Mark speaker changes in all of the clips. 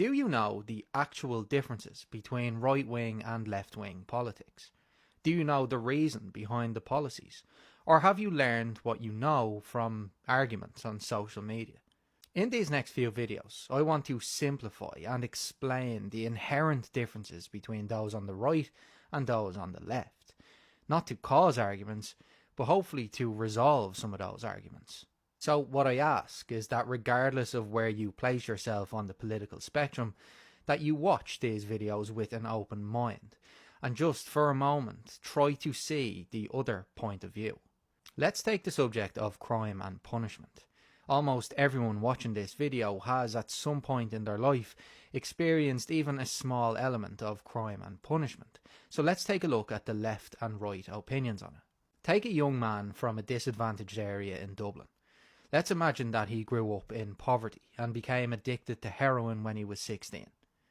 Speaker 1: Do you know the actual differences between right-wing and left-wing politics? Do you know the reason behind the policies? Or have you learned what you know from arguments on social media? In these next few videos, I want to simplify and explain the inherent differences between those on the right and those on the left. Not to cause arguments, but hopefully to resolve some of those arguments. So what I ask is that regardless of where you place yourself on the political spectrum, that you watch these videos with an open mind, and just for a moment try to see the other point of view. Let's take the subject of crime and punishment. Almost everyone watching this video has at some point in their life experienced even a small element of crime and punishment. So let's take a look at the left and right opinions on it. Take a young man from a disadvantaged area in Dublin. Let's imagine that he grew up in poverty and became addicted to heroin when he was 16.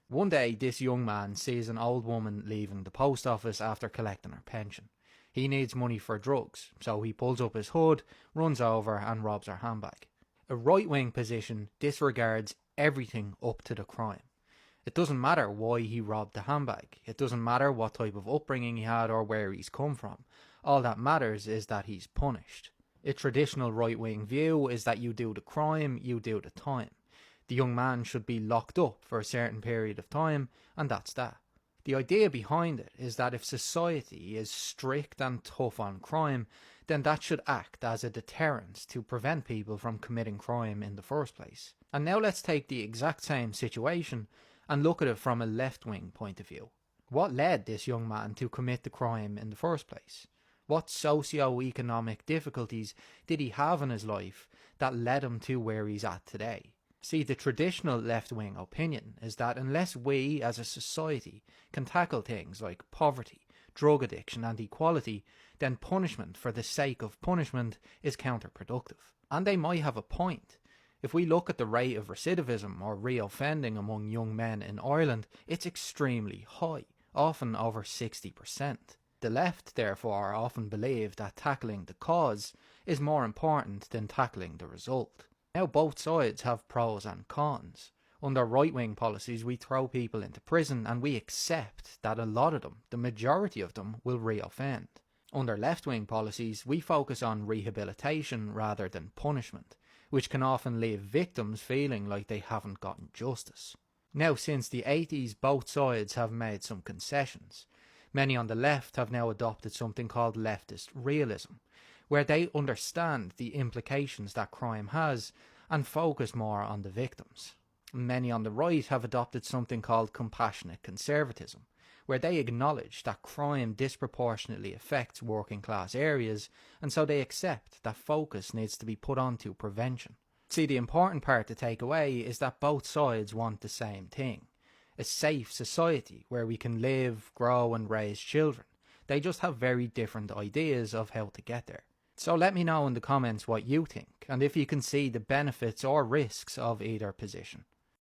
Speaker 1: One day this young man sees an old woman leaving the post office after collecting her pension. He needs money for drugs, so he pulls up his hood, runs over and robs her handbag. A right-wing position disregards everything up to the crime. It doesn't matter why he robbed the handbag. It doesn't matter what type of upbringing he had or where he's come from. All that matters is that he's punished. A traditional right-wing view is that you do the crime, you do the time. The young man should be locked up for a certain period of time, and that's that. The idea behind it is that if society is strict and tough on crime, then that should act as a deterrent to prevent people from committing crime in the first place. And now let's take the exact same situation and look at it from a left-wing point of view. What led this young man to commit the crime in the first place? What socio-economic difficulties did he have in his life that led him to where he's at today? See, the traditional left-wing opinion is that unless we as a society can tackle things like poverty, drug addiction and equality, then punishment for the sake of punishment is counterproductive. And they might have a point. If we look at the rate of recidivism or reoffending among young men in Ireland, it's extremely high, often over 60%. The left, therefore, often believe that tackling the cause is more important than tackling the result. Now, both sides have pros and cons. Under right-wing policies, we throw people into prison and we accept that a lot of them, the majority of them, will reoffend. Under left-wing policies, we focus on rehabilitation rather than punishment, which can often leave victims feeling like they haven't gotten justice. Now, since the 80s, both sides have made some concessions. Many on the left have now adopted something called leftist realism, where they understand the implications that crime has and focus more on the victims. Many on the right have adopted something called compassionate conservatism, where they acknowledge that crime disproportionately affects working class areas, and so they accept that focus needs to be put onto prevention. See, the important part to take away is that both sides want the same thing. A safe society where we can live, grow and raise children. They just have very different ideas of how to get there. So let me know in the comments what you think, and if you can see the benefits or risks of either position.